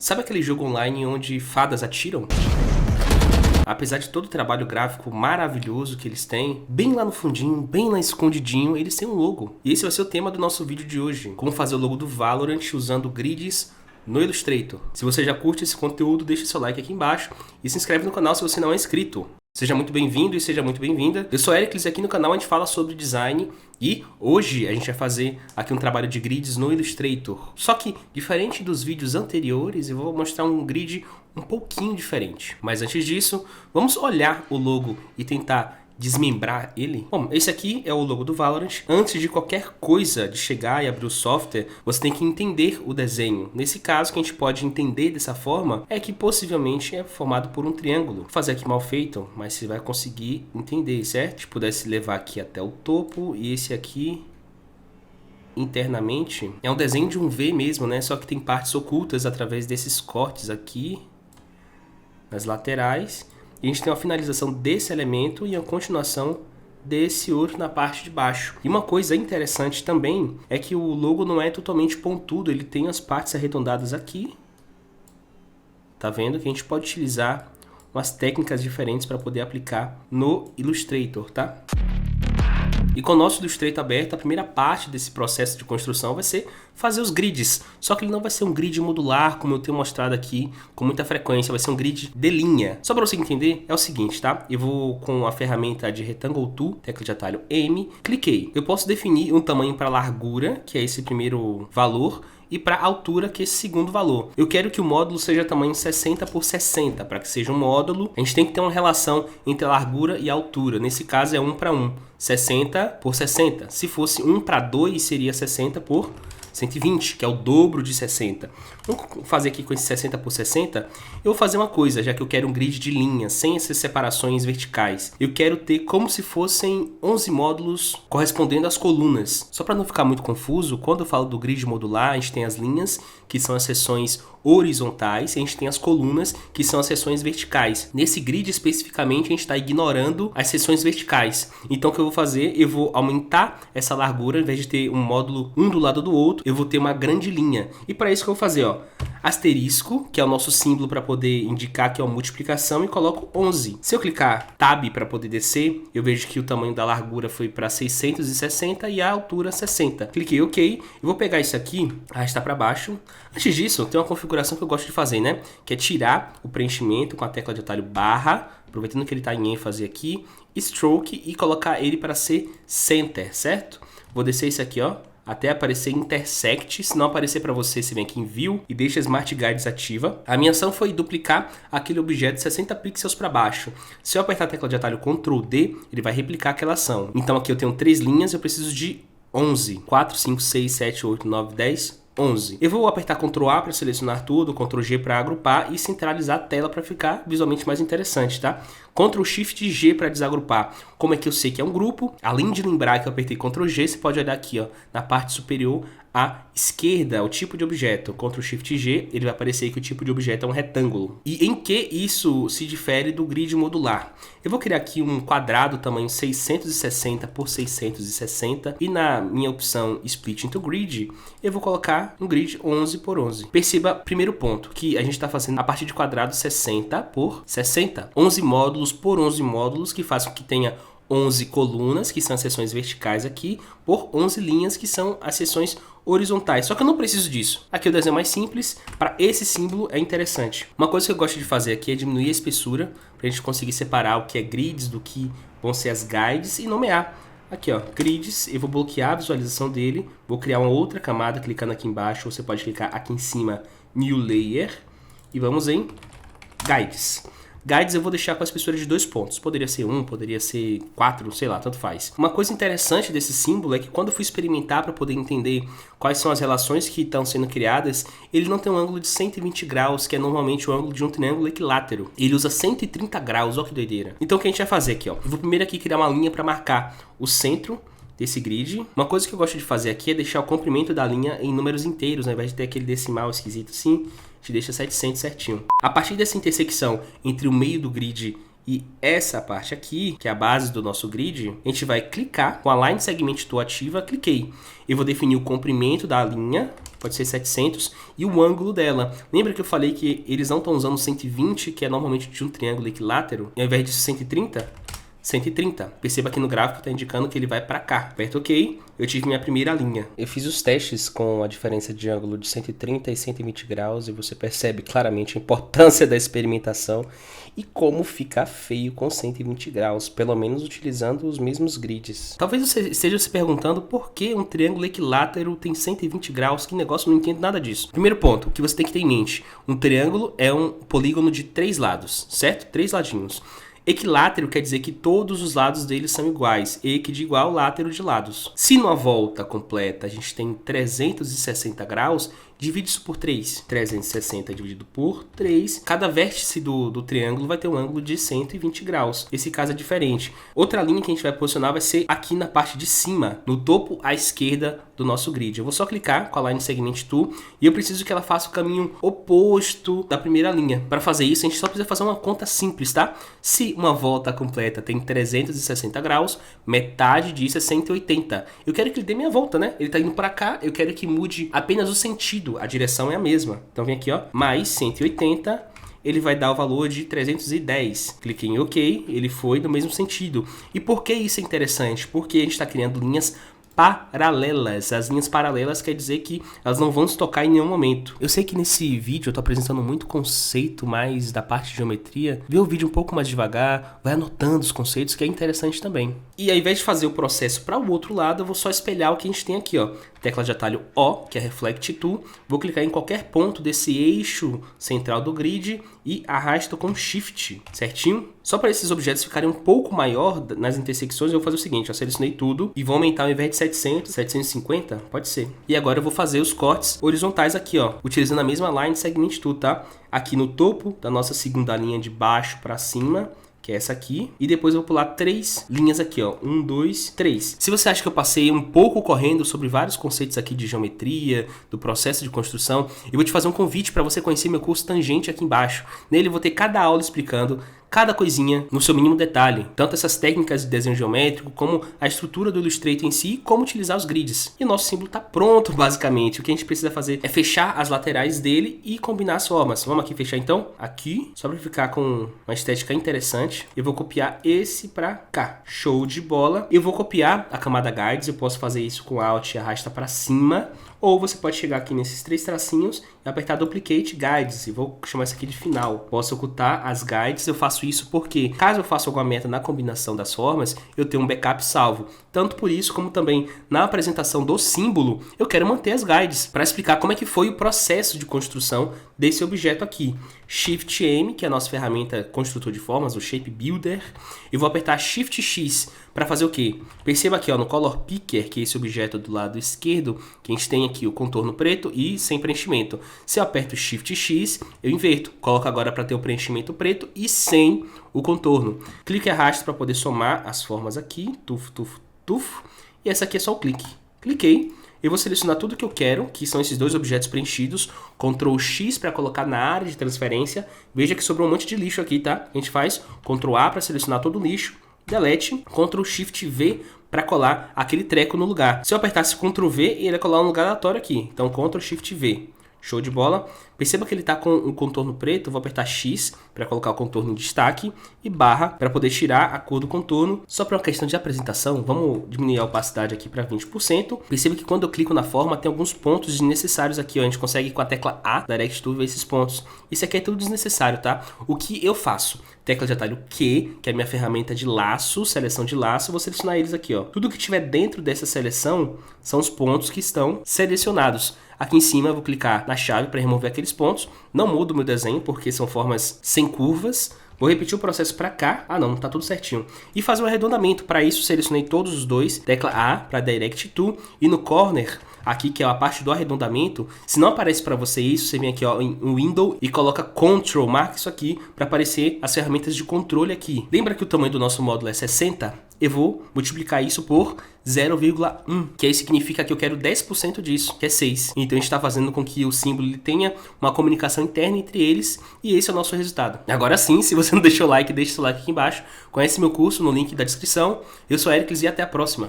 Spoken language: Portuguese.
Sabe aquele jogo online onde fadas atiram? Apesar de todo o trabalho gráfico maravilhoso que eles têm, bem lá no fundinho, bem lá escondidinho, eles têm um logo. E esse vai ser o tema do nosso vídeo de hoje. Como fazer o logo do Valorant usando grids no Illustrator. Se você já curte esse conteúdo, deixa seu like aqui embaixo e se inscreve no canal se você não é inscrito. Seja muito bem-vindo e seja muito bem-vinda. Eu sou Ericles e aqui no canal a gente fala sobre design e hoje a gente vai fazer aqui um trabalho de grids no Illustrator. Só que, diferente dos vídeos anteriores, eu vou mostrar um grid um pouquinho diferente. Mas antes disso, vamos olhar o logo e tentar desmembrar ele? Bom, esse aqui é o logo do Valorant. Antes de qualquer coisa de chegar e abrir o software, você tem que entender o desenho. Nesse caso, o que a gente pode entender dessa forma é que possivelmente é formado por um triângulo. Vou fazer aqui mal feito, mas você vai conseguir entender, certo? Se pudesse levar aqui até o topo e esse aqui internamente é um desenho de um V mesmo, né? Só que tem partes ocultas através desses cortes aqui nas laterais. E a gente tem uma finalização desse elemento e a continuação desse outro na parte de baixo. E uma coisa interessante também é que o logo não é totalmente pontudo, ele tem as partes arredondadas aqui. Tá vendo? Que a gente pode utilizar umas técnicas diferentes para poder aplicar no Illustrator, tá? E com o nosso Illustrator aberto, a primeira parte desse processo de construção vai ser fazer os grids. Só que ele não vai ser um grid modular, como eu tenho mostrado aqui com muita frequência, vai ser um grid de linha. Só para você entender, é o seguinte, tá? Eu vou com a ferramenta de Rectangle Tool, tecla de atalho M, cliquei. Eu posso definir um tamanho para largura, que é esse primeiro valor, e para altura, que é esse segundo valor. Eu quero que o módulo seja tamanho 60 por 60, para que seja um módulo. A gente tem que ter uma relação entre a largura e a altura. Nesse caso é 1 para 1, 60 por 60. Se fosse 1 para 2, seria 60 por 120, que é o dobro de 60. Vamos fazer aqui com esse 60 por 60. Eu vou fazer uma coisa, já que eu quero um grid de linha, sem essas separações verticais. Eu quero ter como se fossem 11 módulos correspondendo às colunas. Só para não ficar muito confuso, quando eu falo do grid modular, a gente tem as linhas, que são as seções horizontais, e a gente tem as colunas, que são as seções verticais. Nesse grid especificamente, a gente está ignorando as seções verticais. Então o que eu vou fazer? Eu vou aumentar essa largura, ao invés de ter um módulo um do lado do outro, eu vou ter uma grande linha. E para isso que eu vou fazer, ó, asterisco, que é o nosso símbolo para poder indicar que é uma multiplicação, e coloco 11. Se eu clicar Tab para poder descer, eu vejo que o tamanho da largura foi para 660 e a altura 60. Cliquei OK. Eu vou pegar isso aqui, arrastar para baixo. Antes disso, tem uma configuração que eu gosto de fazer, né? Que é tirar o preenchimento com a tecla de atalho barra, aproveitando que ele está em ênfase aqui, stroke, e colocar ele para ser center, certo? Vou descer isso aqui, ó, até aparecer intersect. Se não aparecer para você, você vem aqui em View e deixa Smart Guides ativa. A minha ação foi duplicar aquele objeto 60 pixels para baixo. Se eu apertar a tecla de atalho Ctrl D, ele vai replicar aquela ação. Então aqui eu tenho 3 linhas, eu preciso de 11. 4, 5, 6, 7, 8, 9, 10... 11. Eu vou apertar Ctrl A para selecionar tudo, Ctrl G para agrupar e centralizar a tela para ficar visualmente mais interessante, tá? Ctrl Shift G para desagrupar. Como é que eu sei que é um grupo? Além de lembrar que eu apertei Ctrl G, você pode olhar aqui, ó, na parte superior à esquerda, o tipo de objeto. Ctrl Shift G, ele vai aparecer que o tipo de objeto é um retângulo. E em que isso se difere do grid modular? Eu vou criar aqui um quadrado tamanho 660 por 660 e na minha opção Split into Grid, eu vou colocar um grid 11 por 11. Perceba, primeiro ponto, que a gente está fazendo a partir de quadrado 60 por 60. 11 módulos por 11 módulos, que faz com que tenha 11 colunas, que são as seções verticais aqui, por 11 linhas, que são as seções horizontais. Só que eu não preciso disso. Aqui o desenho é mais simples. Para esse símbolo é interessante. Uma coisa que eu gosto de fazer aqui é diminuir a espessura, para a gente conseguir separar o que é grids do que vão ser as guides e nomear. Aqui, ó, grids, eu vou bloquear a visualização dele, vou criar uma outra camada clicando aqui embaixo, você pode clicar aqui em cima, New Layer, e vamos em Guides. Guides eu vou deixar com a espessura de 2 pontos. Poderia ser 1, poderia ser 4, sei lá, tanto faz. Uma coisa interessante desse símbolo é que quando eu fui experimentar para poder entender quais são as relações que estão sendo criadas, ele não tem um ângulo de 120 graus, que é normalmente o ângulo de um triângulo equilátero. Ele usa 130 graus, ó que doideira. Então o que a gente vai fazer aqui, ó? Eu vou primeiro aqui criar uma linha para marcar o centro desse grid. Uma coisa que eu gosto de fazer aqui é deixar o comprimento da linha em números inteiros, ao invés de ter aquele decimal esquisito assim, te deixa 700 certinho. A partir dessa intersecção entre o meio do grid e essa parte aqui, que é a base do nosso grid, a gente vai clicar com a Line Segment Tool ativa, cliquei. Eu vou definir o comprimento da linha, pode ser 700, e o ângulo dela. Lembra que eu falei que eles não estão usando 120, que é normalmente de um triângulo equilátero, e ao invés de 130? 130. Perceba que no gráfico está indicando que ele vai para cá. Aperto OK, eu tive minha primeira linha. Eu fiz os testes com a diferença de ângulo de 130 e 120 graus e você percebe claramente a importância da experimentação e como fica feio com 120 graus, pelo menos utilizando os mesmos grids. Talvez você esteja se perguntando por que um triângulo equilátero tem 120 graus, que negócio, não entendo nada disso. Primeiro ponto, o que você tem que ter em mente, um triângulo é um polígono de 3 lados, certo? 3 ladinhos. Equilátero quer dizer que todos os lados deles são iguais, equi de igual, látero de lados. Se numa volta completa a gente tem 360 graus, divide isso por 3. 360 dividido por 3. Cada vértice do triângulo vai ter um ângulo de 120 graus. Esse caso é diferente. Outra linha que a gente vai posicionar vai ser aqui na parte de cima, no topo à esquerda do nosso grid. Eu vou só clicar com a Line Segment Tool e eu preciso que ela faça o caminho oposto da primeira linha. Para fazer isso, a gente só precisa fazer uma conta simples, tá? Se uma volta completa tem 360 graus, metade disso é 180. Eu quero que ele dê minha volta, né? Ele está indo para cá, eu quero que mude apenas o sentido. A direção é a mesma. Então vem aqui, ó, mais 180, ele vai dar o valor de 310. Cliquei em OK, ele foi no mesmo sentido. E por que isso é interessante? Porque a gente está criando linhas paralelas. As linhas paralelas quer dizer que elas não vão se tocar em nenhum momento. Eu sei que nesse vídeo eu estou apresentando muito conceito mais da parte de geometria. Vê o vídeo um pouco mais devagar, vai anotando os conceitos, que é interessante também. E ao invés de fazer o processo para o outro lado, eu vou só espelhar o que a gente tem aqui, ó. Tecla de atalho O, que é Reflect Tool. Vou clicar em qualquer ponto desse eixo central do grid e arrasto com Shift, certinho? Só para esses objetos ficarem um pouco maior nas intersecções, eu vou fazer o seguinte, eu selecionei tudo e vou aumentar ao invés de 700, 750, pode ser. E agora eu vou fazer os cortes horizontais aqui, ó, utilizando a mesma Line Segment Tool, tá? Aqui no topo da nossa segunda linha de baixo para cima, que é essa aqui, e depois eu vou pular 3 linhas aqui, ó, 1, 2, 3. Se você acha que eu passei um pouco correndo sobre vários conceitos aqui de geometria, do processo de construção, eu vou te fazer um convite para você conhecer meu curso Tangente aqui embaixo. Nele eu vou ter cada aula explicando cada coisinha no seu mínimo detalhe, tanto essas técnicas de desenho geométrico, como a estrutura do Illustrator em si, e como utilizar os grids. E o nosso símbolo está pronto, basicamente. O que a gente precisa fazer é fechar as laterais dele e combinar as formas. Vamos aqui fechar então? Aqui, só para ficar com uma estética interessante, eu vou copiar esse para cá. Show de bola! Eu vou copiar a camada Guides, eu posso fazer isso com Alt e arrasta para cima, ou você pode chegar aqui nesses 3 tracinhos e apertar Duplicate Guides, e vou chamar isso aqui de final. Posso ocultar as guides, eu faço isso porque, caso eu faça alguma meta na combinação das formas, eu tenho um backup salvo. Tanto por isso, como também na apresentação do símbolo, eu quero manter as guides, para explicar como é que foi o processo de construção desse objeto aqui. Shift M, que é a nossa ferramenta construtor de formas, o Shape Builder, eu vou apertar Shift X para fazer o quê? Perceba aqui, ó, no Color Picker, que é esse objeto do lado esquerdo, que a gente tem aqui o contorno preto e sem preenchimento. Se eu aperto Shift X, eu inverto. Coloco agora para ter o preenchimento preto e sem o contorno. Clique e arrasto para poder somar as formas aqui. Tuf, tuf, tuf. E essa aqui é só o clique. Cliquei. Eu vou selecionar tudo que eu quero, que são esses 2 objetos preenchidos. Ctrl X para colocar na área de transferência. Veja que sobrou um monte de lixo aqui, tá? A gente faz Ctrl A para selecionar todo o lixo. Delete, Ctrl Shift V para colar aquele treco no lugar. Se eu apertasse Ctrl V, ele ia colar um lugar aleatório aqui. Então Ctrl Shift V. Show de bola. Perceba que ele está com um contorno preto. Eu vou apertar X para colocar o contorno em destaque e barra para poder tirar a cor do contorno. Só para uma questão de apresentação, vamos diminuir a opacidade aqui para 20%. Perceba que quando eu clico na forma tem alguns pontos desnecessários aqui, ó. A gente consegue com a tecla A, Direct Tool, ver esses pontos. Isso aqui é tudo desnecessário, tá? O que eu faço? Tecla de atalho Q, que é a minha ferramenta de laço, seleção de laço, eu vou selecionar eles aqui, ó. Tudo que tiver dentro dessa seleção são os pontos que estão selecionados. Aqui em cima eu vou clicar na chave para remover aqueles pontos. Não mudo o meu desenho porque são formas sem curvas. Vou repetir o processo para cá. Ah não, tá tudo certinho. E fazer um arredondamento. Para isso selecionei todos os 2. Tecla A para Direct Tool. E no corner, aqui que é a parte do arredondamento, se não aparece para você isso, você vem aqui, ó, em Window e coloca Control, marca isso aqui para aparecer as ferramentas de controle aqui. Lembra que o tamanho do nosso módulo é 60? eu vou multiplicar isso por 0,1, que aí significa que eu quero 10% disso, que é 6. Então a gente está fazendo com que o símbolo ele tenha uma comunicação interna entre eles, e esse é o nosso resultado. Agora sim, se você não deixou o like, deixa seu like aqui embaixo. Conhece meu curso no link da descrição. Eu sou Ericles e até a próxima.